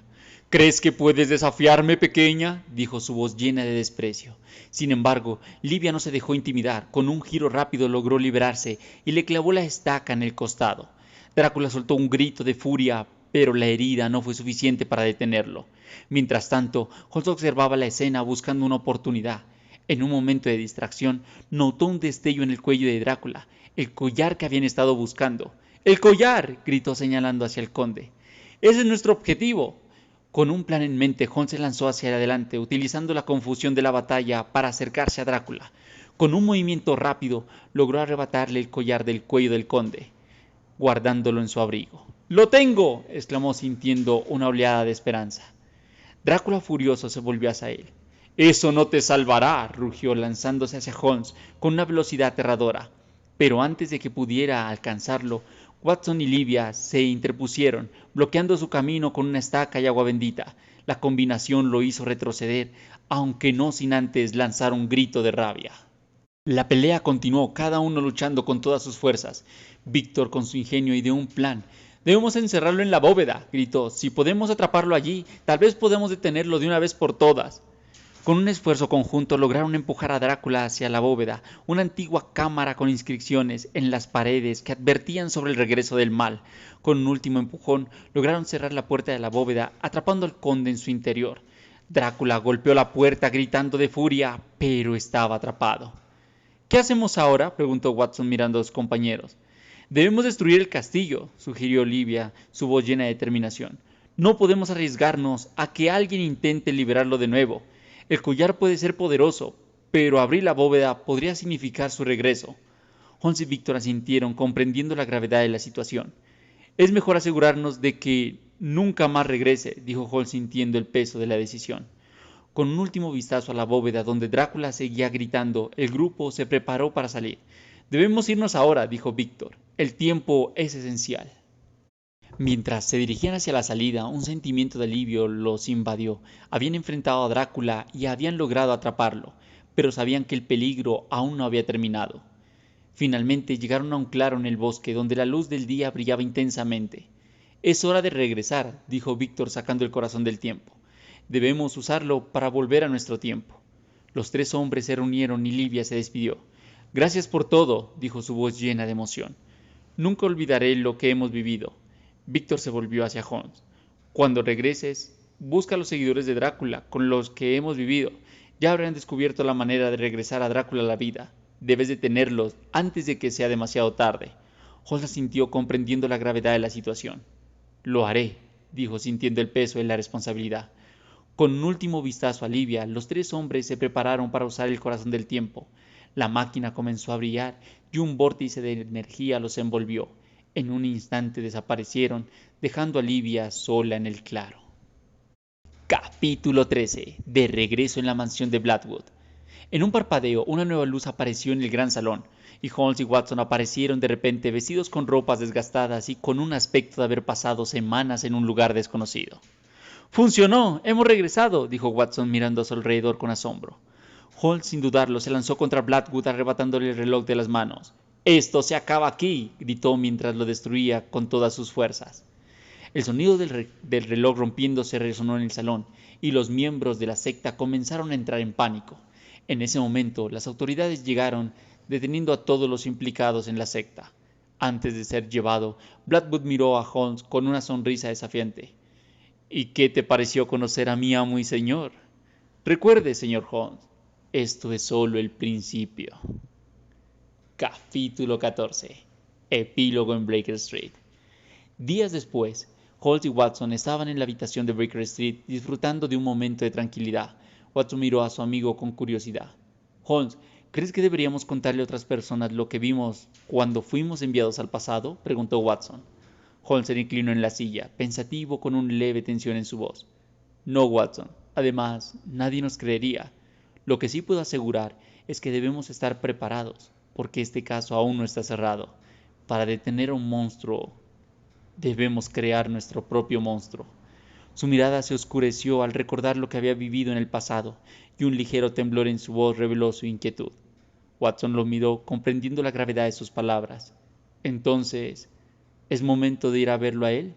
Speaker 1: ¿Crees que puedes desafiarme, pequeña? Dijo su voz llena de desprecio. Sin embargo, Livia no se dejó intimidar. Con un giro rápido logró liberarse y le clavó la estaca en el costado. Drácula soltó un grito de furia, pero la herida no fue suficiente para detenerlo. Mientras tanto, Holmes observaba la escena buscando una oportunidad. En un momento de distracción, notó un destello en el cuello de Drácula, el collar que habían estado buscando. ¡El collar! Gritó señalando hacia el conde. ¡Ese es nuestro objetivo! Con un plan en mente, Holmes se lanzó hacia adelante, utilizando la confusión de la batalla para acercarse a Drácula. Con un movimiento rápido, logró arrebatarle el collar del cuello del conde, guardándolo en su abrigo. ¡Lo tengo! Exclamó sintiendo una oleada de esperanza. Drácula furioso se volvió hacia él. Eso no te salvará, rugió lanzándose hacia Holmes con una velocidad aterradora. Pero antes de que pudiera alcanzarlo, Watson y Livia se interpusieron, bloqueando su camino con una estaca y agua bendita. La combinación lo hizo retroceder, aunque no sin antes lanzar un grito de rabia. La pelea continuó, cada uno luchando con todas sus fuerzas. Víctor, con su ingenio, ideó un plan. Debemos encerrarlo en la bóveda, gritó. Si podemos atraparlo allí, tal vez podemos detenerlo de una vez por todas. Con un esfuerzo conjunto lograron empujar a Drácula hacia la bóveda, una antigua cámara con inscripciones en las paredes que advertían sobre el regreso del mal. Con un último empujón lograron cerrar la puerta de la bóveda, atrapando al conde en su interior. Drácula golpeó la puerta gritando de furia, pero estaba atrapado. ¿Qué hacemos ahora?, preguntó Watson mirando a sus compañeros. Debemos destruir el castillo, sugirió Livia, su voz llena de determinación. No podemos arriesgarnos a que alguien intente liberarlo de nuevo. El collar puede ser poderoso, pero abrir la bóveda podría significar su regreso. Holmes y Víctor asintieron, comprendiendo la gravedad de la situación. Es mejor asegurarnos de que nunca más regrese, dijo Holmes sintiendo el peso de la decisión. Con un último vistazo a la bóveda donde Drácula seguía gritando, el grupo se preparó para salir. Debemos irnos ahora, dijo Víctor. El tiempo es esencial. Mientras se dirigían hacia la salida, un sentimiento de alivio los invadió. Habían enfrentado a Drácula y habían logrado atraparlo, pero sabían que el peligro aún no había terminado. Finalmente llegaron a un claro en el bosque donde la luz del día brillaba intensamente. Es hora de regresar, dijo Víctor sacando el corazón del tiempo. Debemos usarlo para volver a nuestro tiempo. Los tres hombres se reunieron y Livia se despidió. Gracias por todo, dijo su voz llena de emoción. Nunca olvidaré lo que hemos vivido. Víctor se volvió hacia Holmes. Cuando regreses, busca a los seguidores de Drácula con los que hemos vivido. Ya habrán descubierto la manera de regresar a Drácula a la vida. Debes detenerlos antes de que sea demasiado tarde. Holmes asintió comprendiendo la gravedad de la situación. Lo haré, dijo sintiendo el peso de la responsabilidad. Con un último vistazo a Livia, los tres hombres se prepararon para usar el corazón del tiempo. La máquina comenzó a brillar y un vórtice de energía los envolvió. En un instante desaparecieron, dejando a Livia sola en el claro. Capítulo 13. De regreso en la mansión de Blackwood. En un parpadeo, una nueva luz apareció en el gran salón, y Holmes y Watson aparecieron de repente vestidos con ropas desgastadas y con un aspecto de haber pasado semanas en un lugar desconocido. ¡Funcionó! ¡Hemos regresado!, dijo Watson mirando a su alrededor con asombro. Holmes, sin dudarlo, se lanzó contra Blackwood arrebatándole el reloj de las manos. ¡Esto se acaba aquí!, gritó mientras lo destruía con todas sus fuerzas. El sonido del reloj rompiéndose resonó en el salón, y los miembros de la secta comenzaron a entrar en pánico. En ese momento, las autoridades llegaron, deteniendo a todos los implicados en la secta. Antes de ser llevado, Blackwood miró a Holmes con una sonrisa desafiante. ¿Y qué te pareció conocer a mi amo y señor? Recuerde, señor Holmes, esto es solo el principio. Capítulo 14. Epílogo en Baker Street. Días después, Holmes y Watson estaban en la habitación de Baker Street disfrutando de un momento de tranquilidad. Watson miró a su amigo con curiosidad. Holmes, ¿crees que deberíamos contarle a otras personas lo que vimos cuando fuimos enviados al pasado? Preguntó Watson. Holmes se inclinó en la silla, pensativo con una leve tensión en su voz. No, Watson. Además, nadie nos creería. Lo que sí puedo asegurar es que debemos estar preparados, porque este caso aún no está cerrado. Para detener a un monstruo, debemos crear nuestro propio monstruo. Su mirada se oscureció al recordar lo que había vivido en el pasado, y un ligero temblor en su voz reveló su inquietud. Watson lo miró, comprendiendo la gravedad de sus palabras. Entonces, ¿es momento de ir a verlo a él?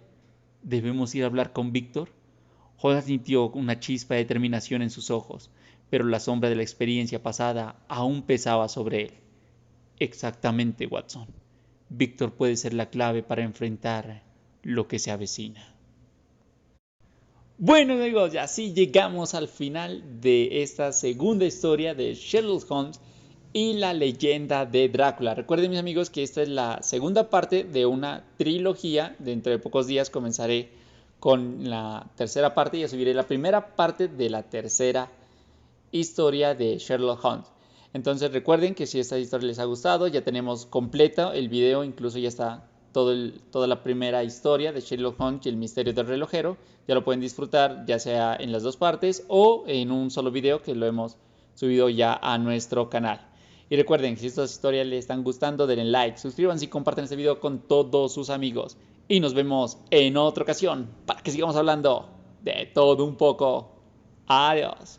Speaker 1: ¿Debemos ir a hablar con Víctor? Holmes sintió una chispa de determinación en sus ojos, pero la sombra de la experiencia pasada aún pesaba sobre él. Exactamente, Watson. Víctor puede ser la clave para enfrentar lo que se avecina. Bueno amigos, y así llegamos al final de esta segunda historia de Sherlock Holmes y la leyenda de Drácula. Recuerden mis amigos que esta es la segunda parte de una trilogía. Dentro de pocos días comenzaré con la tercera parte y ya subiré la primera parte de la tercera historia de Sherlock Holmes. Entonces recuerden que si esta historia les ha gustado, ya tenemos completo el video, incluso ya está toda la primera historia de Sherlock Holmes y el misterio del relojero. Ya lo pueden disfrutar ya sea en las dos partes o en un solo video que lo hemos subido ya a nuestro canal. Y recuerden que si estas historias les están gustando, denle like, suscríbanse y compartan este video con todos sus amigos. Y nos vemos en otra ocasión para que sigamos hablando de todo un poco. Adiós.